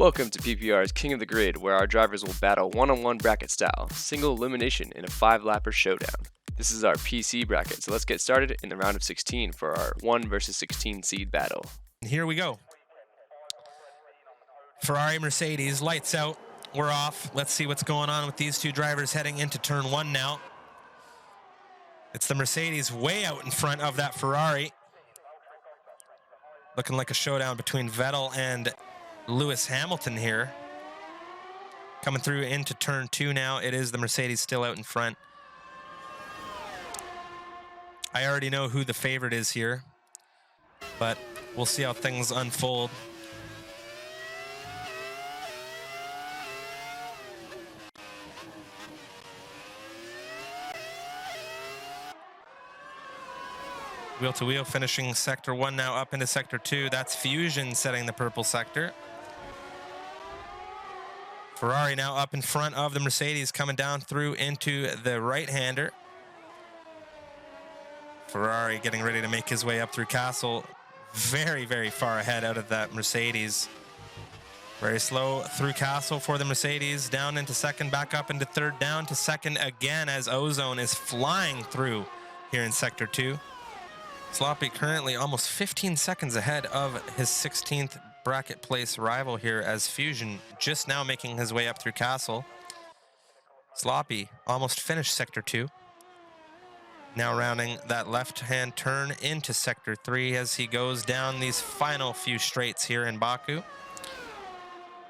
Welcome to PPR's King of the Grid, where our drivers will battle one-on-one bracket style, single elimination in a 5-lapper showdown. This is our PC bracket, so let's get started in the round of 16 for our 1 versus 16 seed battle. Here we go. Ferrari, Mercedes, lights out. We're off. Let's see what's going on with these two drivers heading into turn 1 now. It's the Mercedes way out in front of that Ferrari. Looking like a showdown between Vettel and Lewis Hamilton here. Coming through into turn 2 now. It is the Mercedes still out in front. I already know who the favorite is here, but we'll see how things unfold. Wheel to wheel, finishing sector 1 now up into sector 2. That's Fusion setting the purple sector. Ferrari now up in front of the Mercedes, coming down through into the right-hander. Ferrari getting ready to make his way up through Castle. Very, very far ahead out of that Mercedes. Very slow through Castle for the Mercedes. Down into second, back up into third, down to second again as Ozone is flying through here in sector 2. Sloppy currently almost 15 seconds ahead of his 16th bracket place rival here as Fusion just now making his way up through Castle. Sloppy almost finished sector 2. Now rounding that left-hand turn into sector 3 as he goes down these final few straights here in Baku.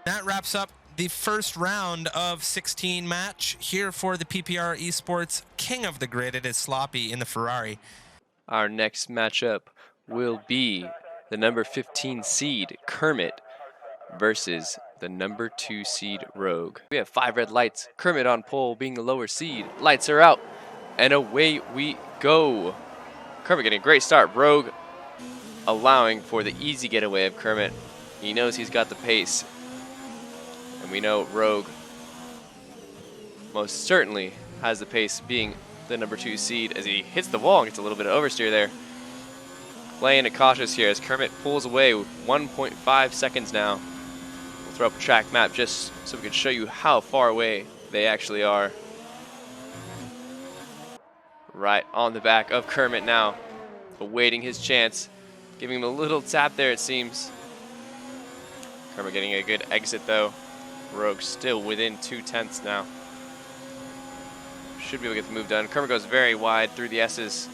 That wraps up the first round of 16 match here for the PPR Esports King of the Grid. It is Sloppy in the Ferrari. Our next matchup will be the number 15 seed, Kermit, versus the number 2 seed, Rogue. We have 5 red lights, Kermit on pole being the lower seed. Lights are out, and away we go. Kermit getting a great start. Rogue allowing for the easy getaway of Kermit. He knows he's got the pace. And we know Rogue most certainly has the pace, being the number 2 seed, as he hits the wall and gets a little bit of oversteer there. Playing it cautious here as Kermit pulls away with 1.5 seconds now. We'll throw up a track map just so we can show you how far away they actually are. Right on the back of Kermit now, awaiting his chance, giving him a little tap there it seems. Kermit getting a good exit though. Rogue still within 2/10 now. Should be able to get the move done. Kermit goes very wide through the S's,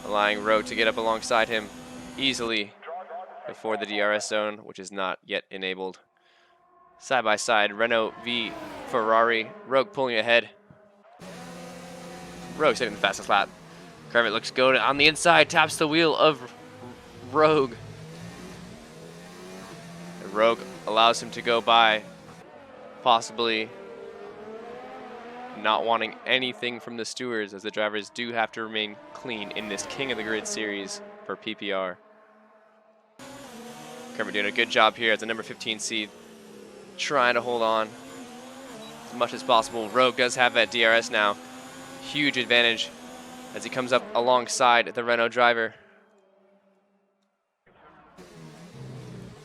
allowing Rogue to get up alongside him easily before the DRS zone, which is not yet enabled. Side by side, Renault v Ferrari. Rogue pulling ahead. Rogue setting the fastest lap. Kermit looks good on the inside, taps the wheel of Rogue. And Rogue allows him to go by, possibly not wanting anything from the stewards, as the drivers do have to remain clean in this King of the Grid series for PPR. Kermit doing a good job here as the number 15 seed, trying to hold on as much as possible. Rogue does have that DRS now. Huge advantage as he comes up alongside the Renault driver.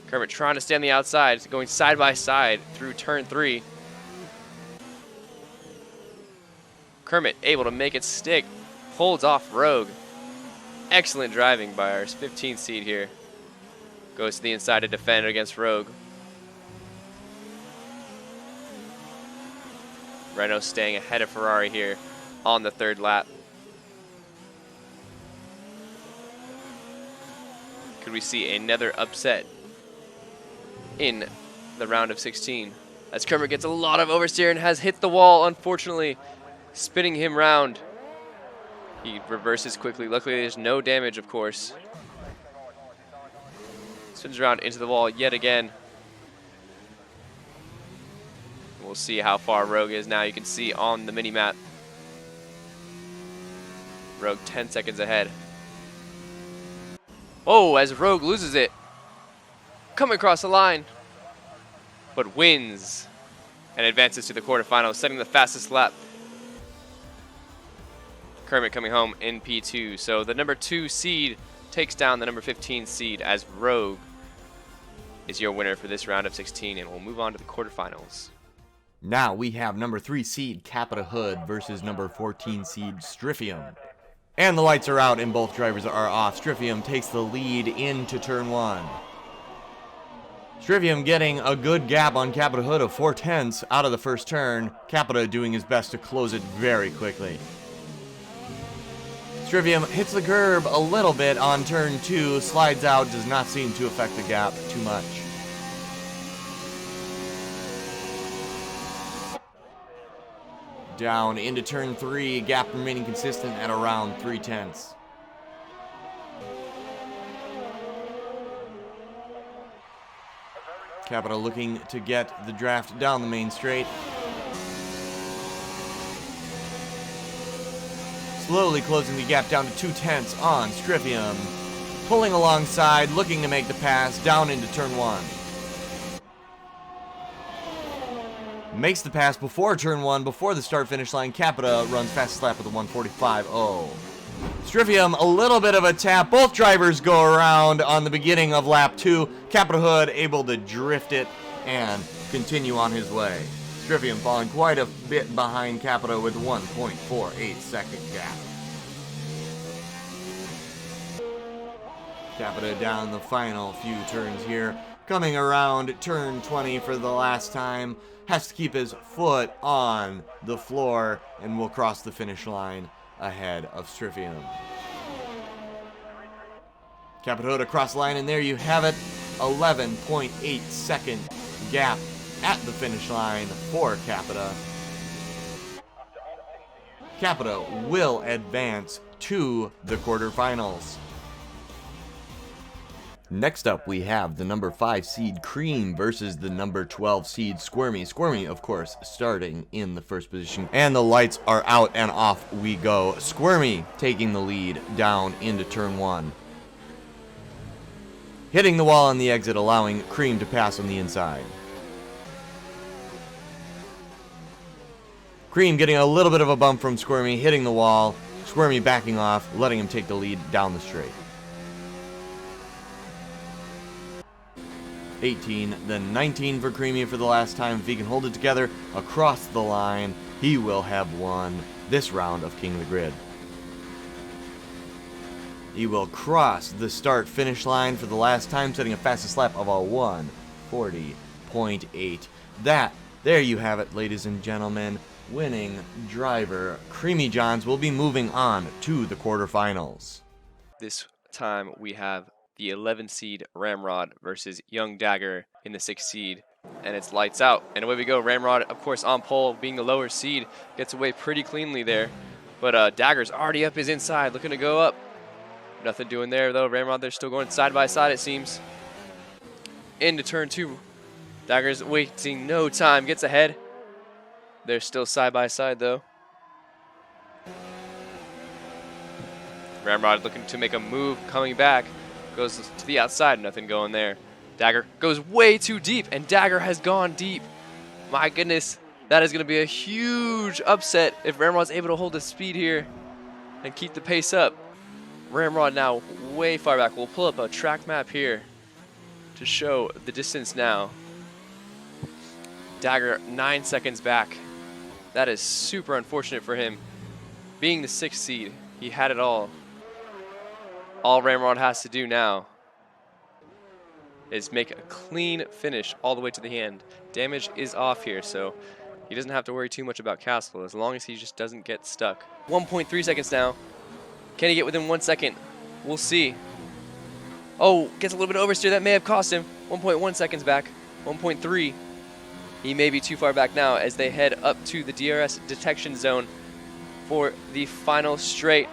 Kermit trying to stay on the outside, going side by side through turn 3. Kermit able to make it stick, holds off Rogue. Excellent driving by our 15th seed here. Goes to the inside to defend against Rogue. Renault staying ahead of Ferrari here on the 3rd lap. Could we see another upset in the round of 16? As Kermit gets a lot of oversteer and has hit the wall, unfortunately, spinning him round. He reverses quickly. Luckily, there's no damage, of course. Spins around into the wall yet again. We'll see how far Rogue is now. You can see on the mini-map, Rogue 10 seconds ahead. Oh, as Rogue loses it. Coming across the line, but wins and advances to the quarterfinals, setting the fastest lap. Kermit coming home in P2. So the number 2 seed takes down the number 15 seed as Rogue is your winner for this round of 16, and we'll move on to the quarterfinals. Now we have number 3 seed Capita Hood versus number 14 seed Stryfium. And the lights are out and both drivers are off. Stryfium takes the lead into turn 1. Stryfium getting a good gap on Capita Hood of 4/10 out of the first turn. Capita doing his best to close it very quickly. Stryfium hits the curb a little bit on turn 2, slides out, does not seem to affect the gap too much. Down into turn 3, gap remaining consistent at around 3/10. Capita looking to get the draft down the main straight. Slowly closing the gap down to 2/10 on Stryfium. Pulling alongside, looking to make the pass down into turn 1. Makes the pass before turn 1, before the start-finish line. Capita runs fastest lap with a 1:45.0. Stryfium, a little bit of a tap. Both drivers go around on the beginning of lap 2. Capita Hood able to drift it and continue on his way. Stryfium falling quite a bit behind Capita with 1.48 second gap. Capita down the final few turns here. Coming around turn 20 for the last time. Has to keep his foot on the floor and will cross the finish line ahead of Stryfium. Capita Hood across the line, and there you have it. 11.8 second gap at the finish line for Capita. Capita will advance to the quarterfinals. Next up, we have the number 5 seed Cream versus the number 12 seed Squirmy. Squirmy, of course, starting in the first position. And the lights are out and off we go. Squirmy taking the lead down into turn 1. Hitting the wall on the exit, allowing Cream to pass on the inside. Cream getting a little bit of a bump from Squirmy, hitting the wall. Squirmy backing off, letting him take the lead down the straight. 18, then 19 for Creamy for the last time. If he can hold it together across the line, he will have won this round of King of the Grid. He will cross the start-finish line for the last time, setting a fastest lap of a 1:40.8. There you have it, ladies and gentlemen. Winning driver Creamy Johns will be moving on to the quarterfinals. This time we have the 11 seed Ramrod versus Young Dagger in the 6 seed, and it's lights out. And away we go. Ramrod, of course, on pole, being the lower seed, gets away pretty cleanly there. But Dagger's already up his inside, looking to go up. Nothing doing there, though. Ramrod, they're still going side by side, it seems. Into turn 2. Dagger's wasting no time, gets ahead. They're still side by side, though. Ramrod looking to make a move, coming back. Goes to the outside, nothing going there. Dagger goes way too deep, and Dagger has gone deep. My goodness, that is going to be a huge upset if Ramrod's able to hold his speed here and keep the pace up. Ramrod now way far back. We'll pull up a track map here to show the distance now. Dagger 9 seconds back. That is super unfortunate for him. Being the 6th seed, he had it all. All Ramrod has to do now is make a clean finish all the way to the end. Damage is off here, so he doesn't have to worry too much about Castle as long as he just doesn't get stuck. 1.3 seconds now. Can he get within 1 second? We'll see. Oh, gets a little bit oversteer. That may have cost him. 1.1 seconds back. 1.3. He may be too far back now as they head up to the DRS detection zone for the final straight.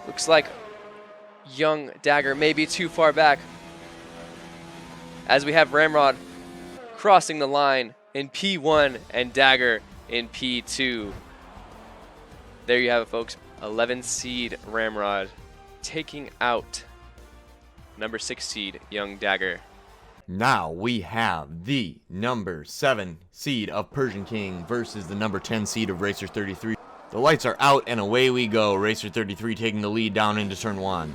Looks like Young Dagger may be too far back as we have Ramrod crossing the line in P1 and Dagger in P2. There you have it, folks. 11 seed Ramrod taking out number 6 seed Young Dagger. Now we have the number 7 seed of Persian King versus the number 10 seed of Racer 33. The lights are out and away we go. Racer 33 taking the lead down into turn 1.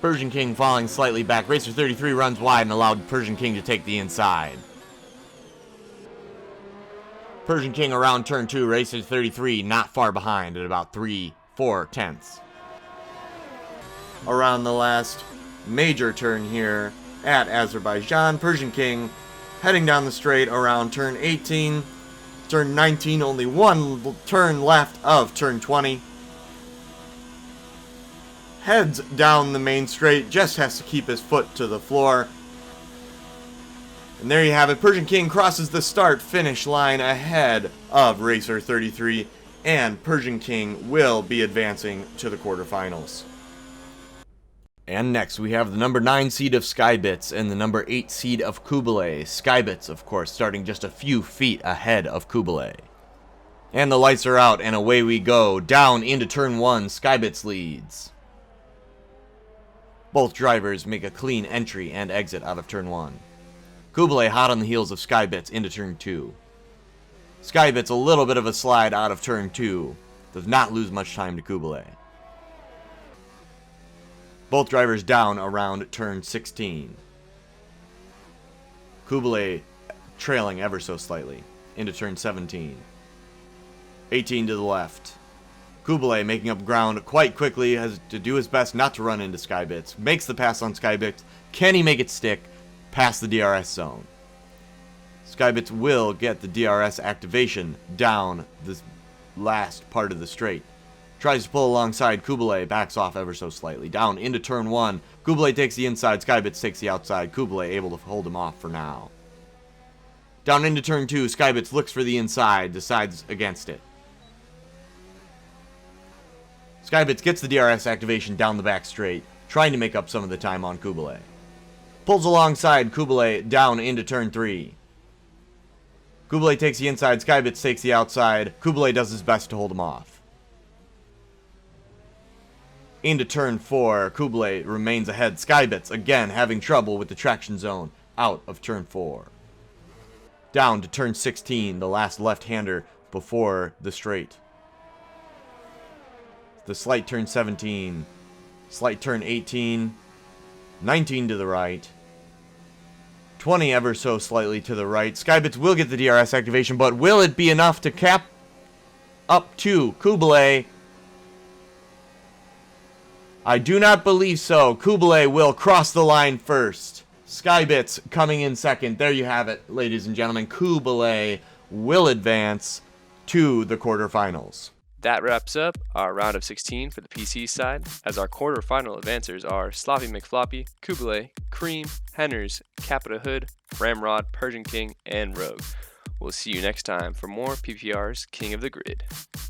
Persian King falling slightly back. Racer 33 runs wide and allowed Persian King to take the inside. Persian King around turn 2. Racer 33 not far behind at about 3/4 tenths. Around the last major turn here at Azerbaijan, Persian King heading down the straight around turn 18. Turn 19, only one turn left of turn 20. Heads down the main straight, just has to keep his foot to the floor. And there you have it. Persian King crosses the start-finish line ahead of Racer 33, and Persian King will be advancing to the quarterfinals. And next we have the number 9 seed of Skybits and the number 8 seed of Kublai. Skybits, of course, starting just a few feet ahead of Kublai. And the lights are out, and away we go. Down into turn 1, Skybits leads. Both drivers make a clean entry and exit out of turn 1. Kublai hot on the heels of Skybits into turn 2. Skybits a little bit of a slide out of turn 2. Does not lose much time to Kublai. Both drivers down around turn 16. Kublai trailing ever so slightly into turn 17. 18 to the left. Kublai making up ground quite quickly, has to do his best not to run into Skybits. Makes the pass on Skybits. Can he make it stick past the DRS zone? Skybits will get the DRS activation down this last part of the straight. Tries to pull alongside Kublai, backs off ever so slightly. Down into turn 1. Kublai takes the inside, Skybits takes the outside. Kublai able to hold him off for now. Down into turn 2, Skybits looks for the inside, decides against it. Skybits gets the DRS activation down the back straight, trying to make up some of the time on Kublai. Pulls alongside Kublai down into turn 3. Kublai takes the inside, Skybits takes the outside. Kublai does his best to hold him off. Into turn 4, Kublai remains ahead. Skybits, again, having trouble with the traction zone out of turn 4. Down to turn 16, the last left-hander before the straight. The slight turn 17, slight turn 18, 19 to the right, 20 ever so slightly to the right. Skybits will get the DRS activation, but will it be enough to cap up to Kublai? I do not believe so. Kublai will cross the line first. Skybits coming in second. There you have it, ladies and gentlemen. Kublai will advance to the quarterfinals. That wraps up our round of 16 for the PC side, as our quarterfinal advancers are Sloppy McFloppy, Kublai, Cream, Henners, Capita Hood, Ramrod, Persian King, and Rogue. We'll see you next time for more PPR's King of the Grid.